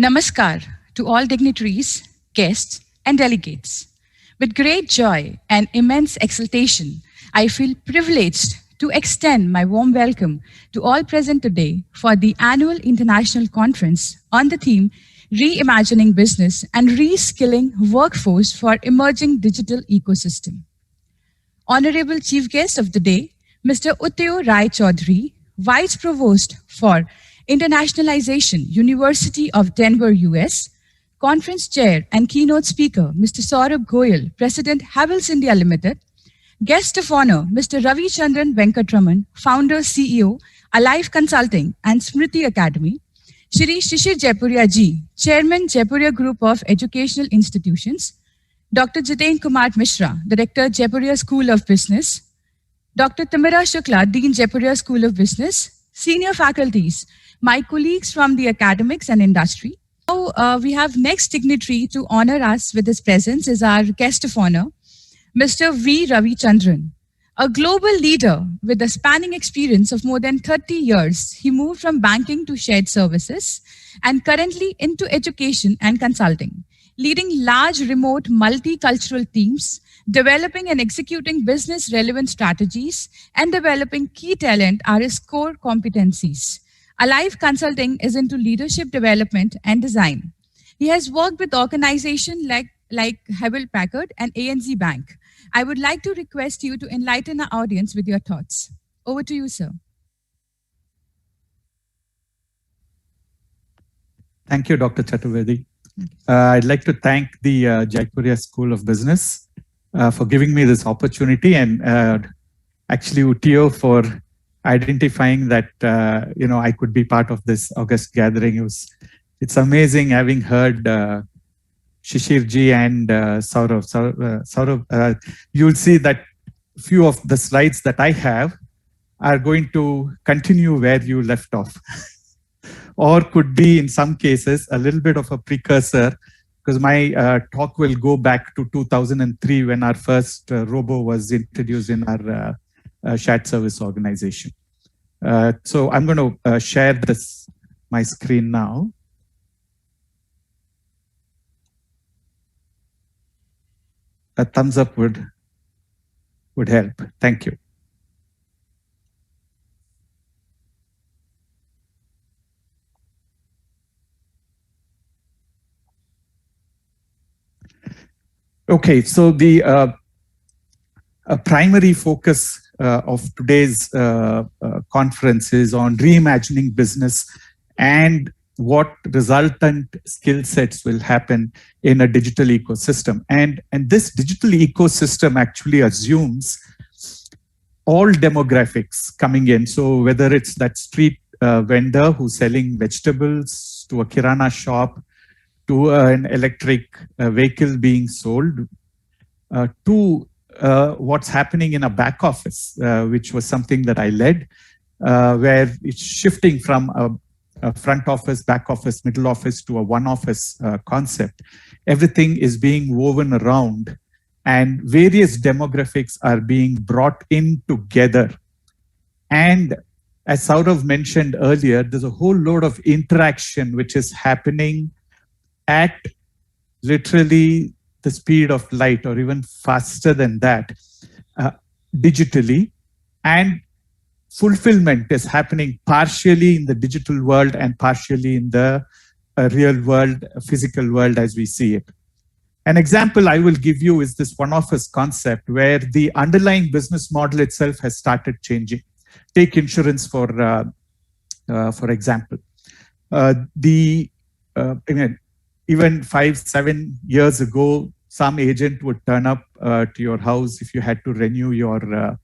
Namaskar to all dignitaries, guests, and delegates. With great joy and immense exultation, I feel privileged to extend my warm welcome to all present today for the annual international conference on the theme Reimagining Business and Reskilling Workforce for Emerging Digital Ecosystem. Honorable Chief Guest of the day, Mr. Uttayo Rai Chaudhary, Vice Provost for Internationalization, University of Denver, US, Conference Chair and Keynote Speaker, Mr. Saurabh Goyal, President, Havells India Limited, Guest of Honor, Mr. Ravi Chandran Venkatraman, Founder, CEO, Alive Consulting and Smriti Academy, Shri Shishir Jaipuria Ji, Chairman, Jaipuria Group of Educational Institutions, Dr. Jiten Kumar Mishra, Director, Jaipuria School of Business, Dr. Tamira Shukla, Dean, Jaipuria School of Business, senior faculties, my colleagues from the academics and industry. Now, we have next dignitary to honor us with his presence is our guest of honor, Mr. V. Ravi Chandran. A global leader with a spanning experience of more than 30 years, he moved from banking to shared services and currently into education and consulting, leading large remote multicultural teams, developing and executing business relevant strategies, and developing key talent are his core competencies. Alive Consulting is into leadership development and design. He has worked with organizations like Hewlett Packard and ANZ Bank. I would like to request you to enlighten our audience with your thoughts. Over to you, sir. Thank you, Dr. Chaturvedi. I'd like to thank the Jaipuria School of Business for giving me this opportunity, and actually Uttayo for identifying that I could be part of this August gathering. It's amazing having heard Shishir Ji and Saurabh. You'll see that few of the slides that I have are going to continue where you left off. Or could be, in some cases, a little bit of a precursor, because my talk will go back to 2003 when our first robo was introduced in our shared service organization. So I'm going to share my screen now. A thumbs up would help. Thank you. Okay, so the primary focus of today's conference is on reimagining business and what resultant skill sets will happen in a digital ecosystem. And this digital ecosystem actually assumes all demographics coming in. So whether it's that street vendor who's selling vegetables, to a kirana shop, to an electric vehicle being sold, to what's happening in a back office, which was something that I led, where it's shifting from a front office, back office, middle office to a one office concept. Everything is being woven around and various demographics are being brought in together. And as Saurav mentioned earlier, there's a whole load of interaction which is happening at literally the speed of light or even faster than that, digitally, and fulfillment is happening partially in the digital world and partially in the real world, physical world as we see it. An example I will give you is this one office concept where the underlying business model itself has started changing. Take insurance for example. Even 5-7 years ago, some agent would turn up to your house if you had to renew your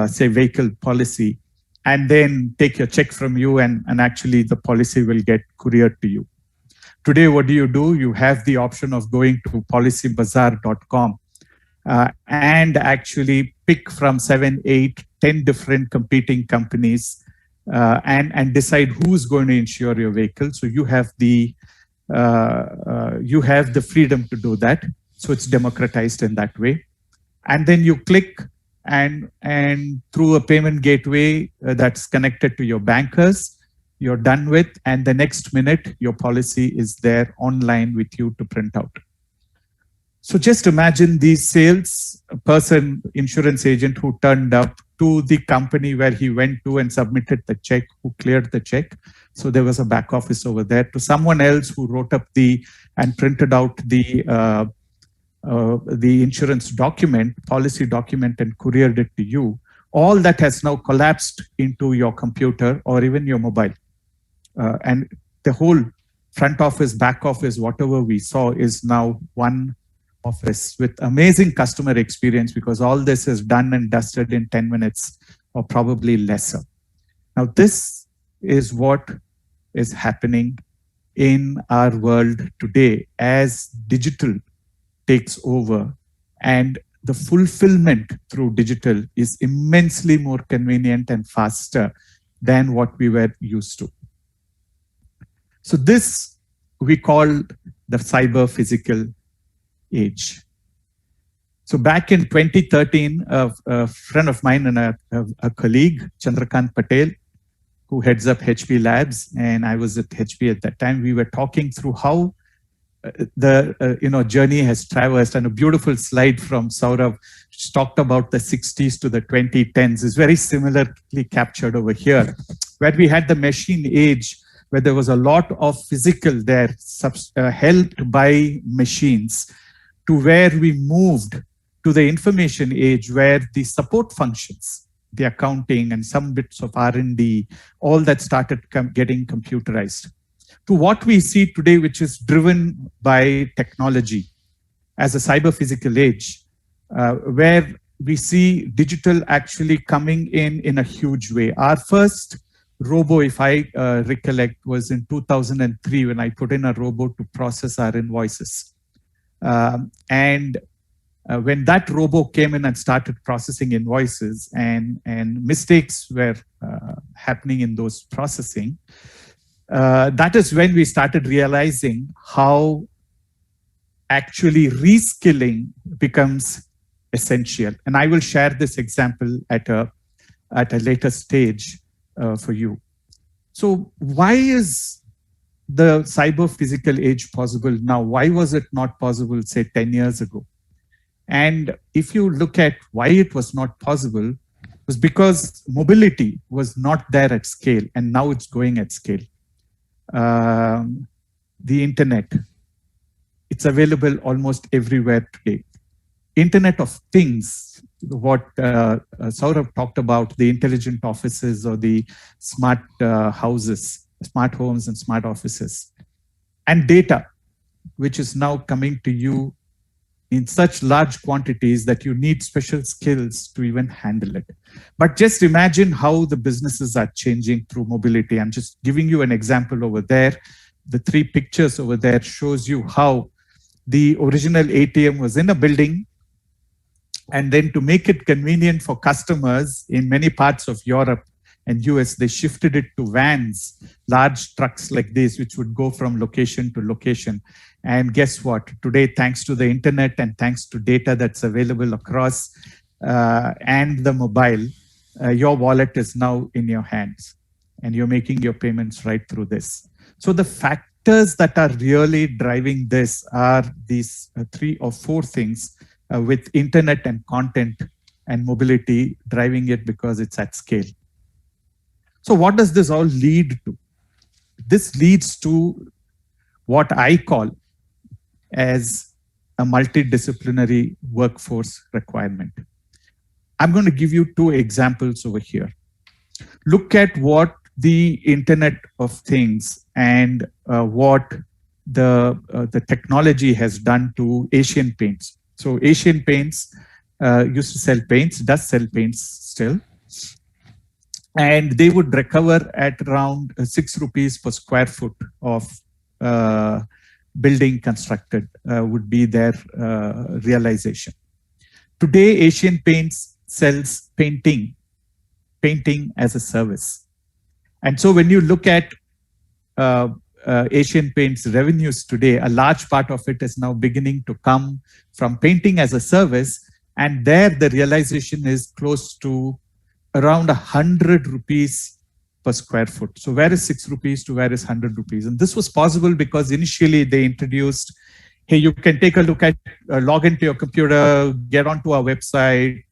say vehicle policy, and then take your check from you, and actually the policy will get couriered to you. Today, what do? You have the option of going to policybazaar.com and actually pick from 7, 8, 10 different competing companies and decide who's going to insure your vehicle. So you have the freedom to do that. So it's democratized in that way. And then you click and through a payment gateway that's connected to your bankers, you're done with, and the next minute your policy is there online with you to print out. So just imagine the sales person, insurance agent who turned up to the company where he went to and submitted the check, who cleared the check. So there was a back office over there, to someone else who wrote up and printed out the insurance document, policy document, and couriered it to you. All that has now collapsed into your computer or even your mobile. And the whole front office, back office, whatever we saw is now one office with amazing customer experience, because all this is done and dusted in 10 minutes or probably lesser. Now, this is what is happening in our world today as digital takes over, and the fulfillment through digital is immensely more convenient and faster than what we were used to. So this we call the cyber physical age. So back in 2013, a friend of mine and a colleague, Chandrakant Patel, who heads up HP Labs, and I was at HP at that time, we were talking through how the journey has traversed, and a beautiful slide from Saurabh, which talked about the 60s to the 2010s, is very similarly captured over here, where we had the machine age, where there was a lot of physical there, helped by machines, to where we moved to the information age, where the support functions, the accounting and some bits of R&D, all that started getting computerized, to what we see today, which is driven by technology as a cyber physical age, where we see digital actually coming in a huge way. Our first robo, if I recollect, was in 2003 when I put in a robo to process our invoices. When that robo came in and started processing invoices, and mistakes were happening in those processing, that is when we started realizing how actually reskilling becomes essential. And I will share this example at a later stage for you. So why is the cyber physical age possible now? Why was it not possible, say, 10 years ago? And if you look at why it was not possible, it was because mobility was not there at scale, and now it's going at scale. The internet, it's available almost everywhere today. Internet of Things, what Saurabh talked about, the intelligent offices or the smart houses, smart homes and smart offices, and data, which is now coming to you in such large quantities that you need special skills to even handle it. But just imagine how the businesses are changing through mobility. I'm just giving you an example over there. The 3 pictures over there shows you how the original ATM was in a building, and then to make it convenient for customers in many parts of Europe and US, they shifted it to vans, large trucks like this, which would go from location to location. And guess what? Today, thanks to the internet and thanks to data that's available across and the mobile, your wallet is now in your hands, and you're making your payments right through this. So the factors that are really driving this are these 3 or 4 things, with internet and content and mobility driving it because it's at scale. So what does this all lead to? This leads to what I call as a multidisciplinary workforce requirement. I'm going to give you 2 examples over here. Look at what the Internet of Things and what the technology has done to Asian Paints. So Asian Paints used to sell paints, does sell paints still. And they would recover at around 6 rupees per square foot of building constructed would be their realization. Today, Asian Paints sells painting as a service. And so when you look at Asian Paints revenues today, a large part of it is now beginning to come from painting as a service. And there the realization is close to around 100 rupees per square foot. So where is 6 rupees to where is 100 rupees? And this was possible because initially they introduced, hey, you can take a look at, log into your computer, get onto our website,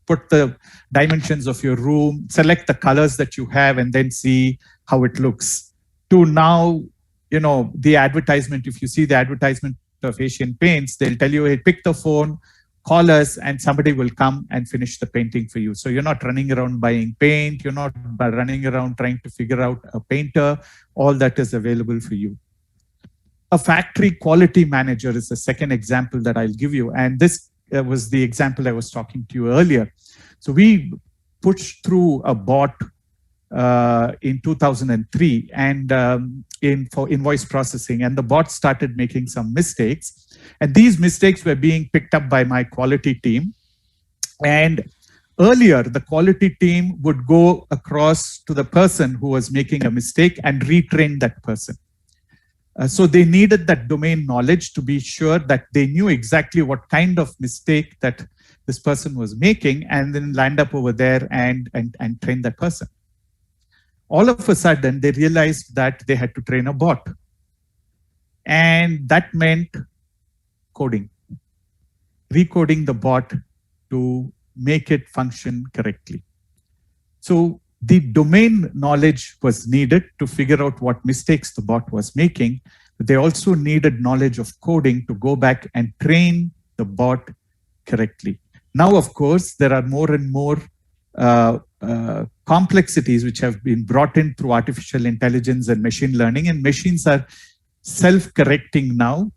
put the dimensions of your room, select the colors that you have, and then see how it looks. To now, you know, the advertisement, if you see the advertisement of Asian Paints, they'll tell you, hey, pick the phone, call us, and somebody will come and finish the painting for you. So you're not running around buying paint, you're not running around trying to figure out a painter. All that is available for you. A factory quality manager is the second example that I'll give you. And this was the example I was talking to you earlier. So we pushed through a bot in 2003 and for invoice processing, and the bot started making some mistakes, and these mistakes were being picked up by my quality team. And earlier the quality team would go across to the person who was making a mistake and retrain that person. So they needed that domain knowledge to be sure that they knew exactly what kind of mistake that this person was making, and then land up over there and train that person. All of a sudden, they realized that they had to train a bot. And that meant coding, recoding the bot to make it function correctly. So the domain knowledge was needed to figure out what mistakes the bot was making. But they also needed knowledge of coding to go back and train the bot correctly. Now, of course, there are more and more complexities which have been brought in through artificial intelligence and machine learning, and machines are self-correcting now.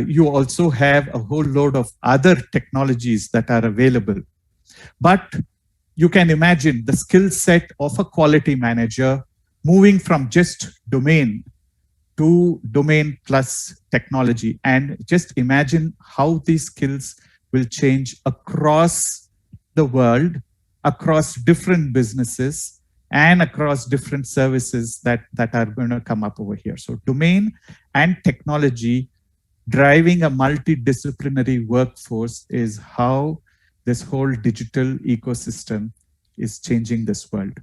You also have a whole load of other technologies that are available. But you can imagine the skill set of a quality manager moving from just domain to domain plus technology. And just imagine how these skills will change across the world, across different businesses, and across different services that are going to come up over here. So domain and technology driving a multidisciplinary workforce is how this whole digital ecosystem is changing this world.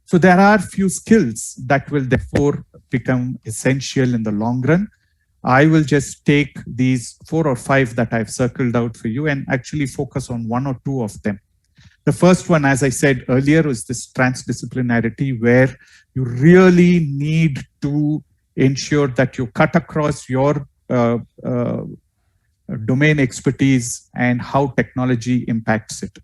So there are few skills that will therefore become essential in the long run. I will just take these 4 or 5 that I've circled out for you and actually focus on 1 or 2 of them. The first one, as I said earlier, was this transdisciplinarity, where you really need to ensure that you cut across your domain expertise and how technology impacts it.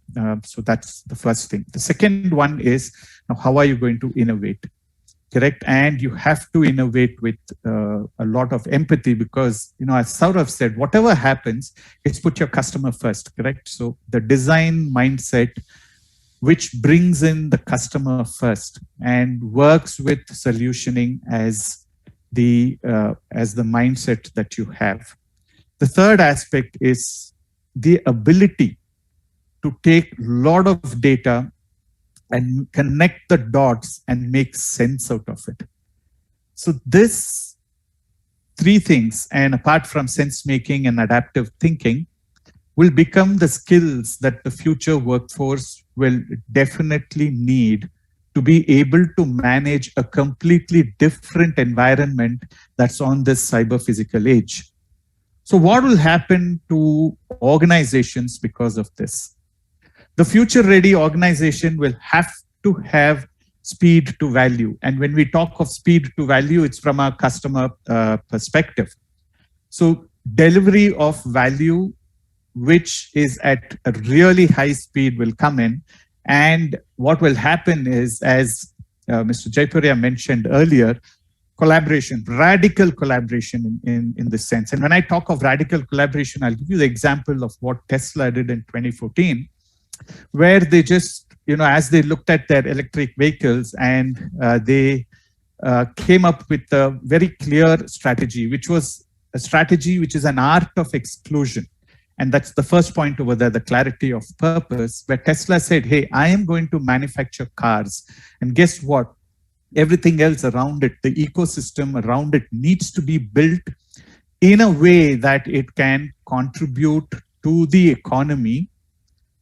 So that's the first thing. The second one is, now, how are you going to innovate? Correct? And you have to innovate with a lot of empathy, because, you know, as Saurav said, whatever happens, it's put your customer first, correct? So the design mindset, which brings in the customer first and works with solutioning as the mindset that you have. The third aspect is the ability to take a lot of data and connect the dots and make sense out of it. So this 3 things, and apart from sense making and adaptive thinking, will become the skills that the future workforce will definitely need to be able to manage a completely different environment that's on this cyber physical age. So what will happen to organizations because of this? The future-ready organization will have to have speed to value. And when we talk of speed to value, it's from a customer perspective. So delivery of value, which is at a really high speed, will come in. And what will happen is, as Mr. Jaipuria mentioned earlier, collaboration, radical collaboration in this sense. And when I talk of radical collaboration, I'll give you the example of what Tesla did in 2014, where they just, you know, as they looked at their electric vehicles, and they came up with a very clear strategy, which was a strategy which is an art of exclusion. And that's the first point over there, the clarity of purpose, where Tesla said, hey, I am going to manufacture cars. And guess what? Everything else around it, the ecosystem around it, needs to be built in a way that it can contribute to the economy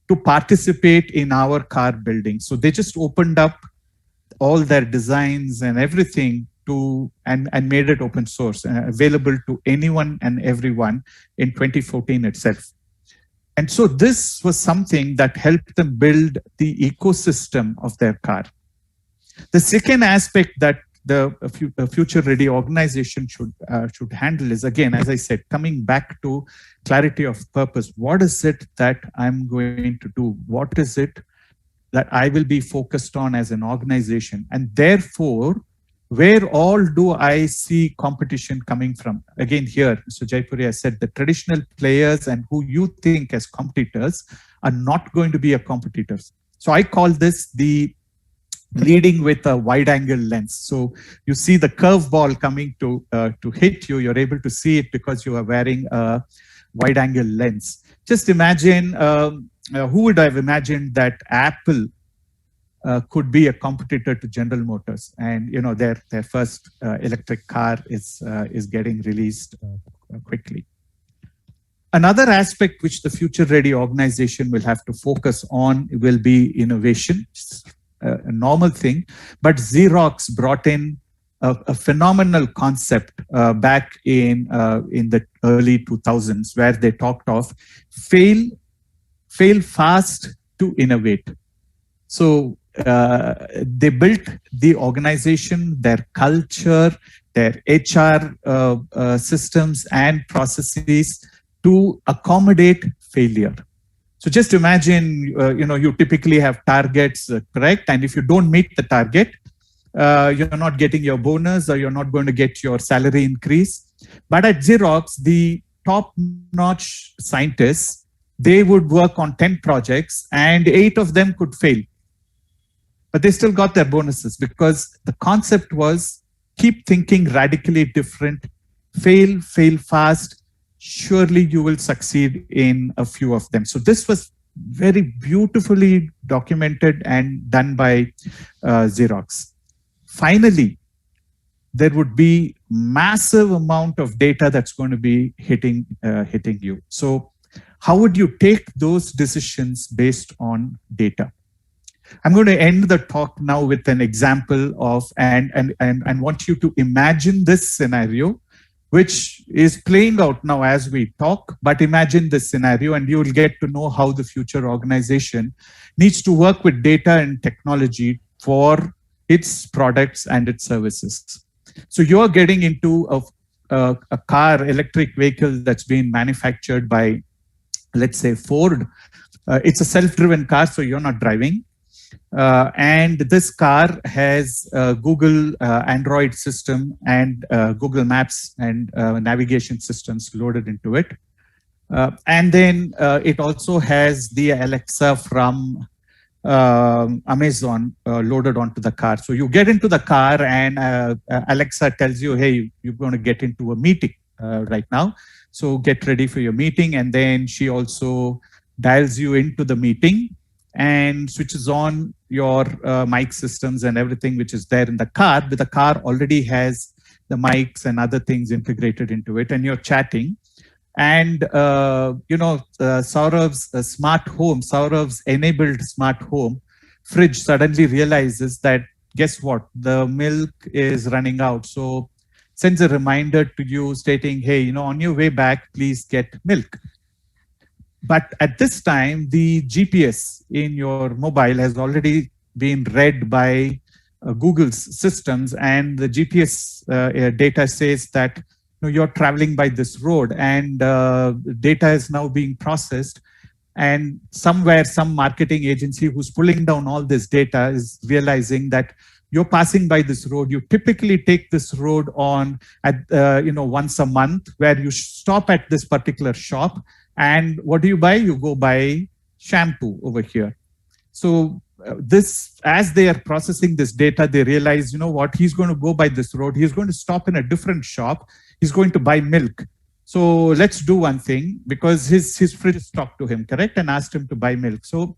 to participate in our car building. So they just opened up all their designs and everything to and made it open source available to anyone and everyone in 2014 itself. And so this was something that helped them build the ecosystem of their car. The second aspect that the future ready organization should handle is, again, as I said, coming back to clarity of purpose. What is it that I'm going to do? What is it that I will be focused on as an organization? And therefore, where all do I see competition coming from? Again, here, Mr. Jaipuri has said the traditional players and who you think as competitors are not going to be a competitors. So I call this the leading with a wide angle lens. So you see the curveball coming to hit you, you're able to see it because you are wearing a wide angle lens. Just imagine, who would have imagined that Apple could be a competitor to General Motors, and you know their first electric car is getting released quickly. Another aspect which the future ready organization will have to focus on will be innovation. A normal thing, but Xerox brought in a phenomenal concept back in the early 2000s, where they talked of fail fast to innovate. So they built the organization, their culture, their HR systems and processes to accommodate failure. So just imagine, you typically have targets, correct? And if you don't meet the target, you're not getting your bonus or you're not going to get your salary increase. But at Xerox, the top-notch scientists, they would work on 10 projects and 8 of them could fail. But they still got their bonuses because the concept was keep thinking radically different, fail fast, surely you will succeed in a few of them. So this was very beautifully documented and done by Xerox. Finally, there would be massive amount of data that's going to be hitting you. So how would you take those decisions based on data? I'm going to end the talk now with an example of, and want you to imagine this scenario, which is playing out now as we talk, but imagine this scenario and you will get to know how the future organization needs to work with data and technology for its products and its services. So you're getting into a car, electric vehicle that's being manufactured by, let's say, Ford. It's a self-driven car, so you're not driving. And this car has Google Android system and Google Maps and navigation systems loaded into it. And then it also has the Alexa from Amazon loaded onto the car. So you get into the car and Alexa tells you, hey, you're going to get into a meeting right now. So get ready for your meeting. And then she also dials you into the meeting and switches on your mic systems and everything which is there in the car. But the car already has the mics and other things integrated into it, and you're chatting. And Saurav's smart home, Saurav's enabled smart home fridge suddenly realizes that, guess what, the milk is running out. So sends a reminder to you stating, hey, on your way back, please get milk. But at this time, the GPS in your mobile has already been read by Google's systems, and the GPS data says that you're traveling by this road, and data is now being processed. And somewhere, some marketing agency who's pulling down all this data is realizing that you're passing by this road. You typically take this road on at once a month, where you stop at this particular shop. And what do you buy? You go buy shampoo over here. So as they are processing this data, they realize, what, he's going to go by this road. He's going to stop in a different shop. He's going to buy milk. So let's do one thing, because his fridge talked to him, correct, and asked him to buy milk. So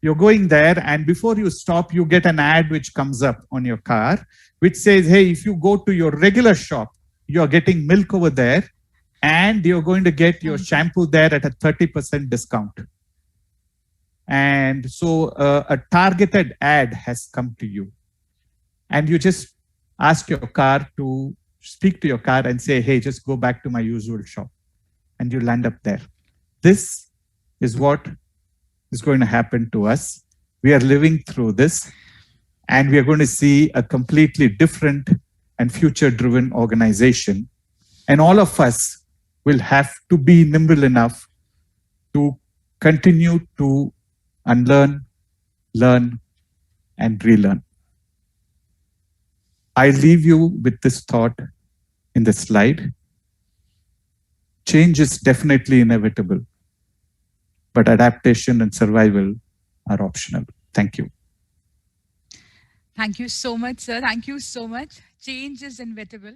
you're going there, and before you stop, you get an ad which comes up on your car, which says, hey, if you go to your regular shop, you're getting milk over there, and you're going to get your shampoo there at a 30% discount. And so a targeted ad has come to you. and you just ask your car to speak to your car and say, hey, just go back to my usual shop, and you land up there. This is what is going to happen to us. We are living through this, and we are going to see a completely different and future-driven organization. And all of us will have to be nimble enough to continue to unlearn, learn, and relearn. I leave you with this thought in the slide. Change is definitely inevitable, but adaptation and survival are optional. Thank you. Thank you so much, sir. Thank you so much. Change is inevitable.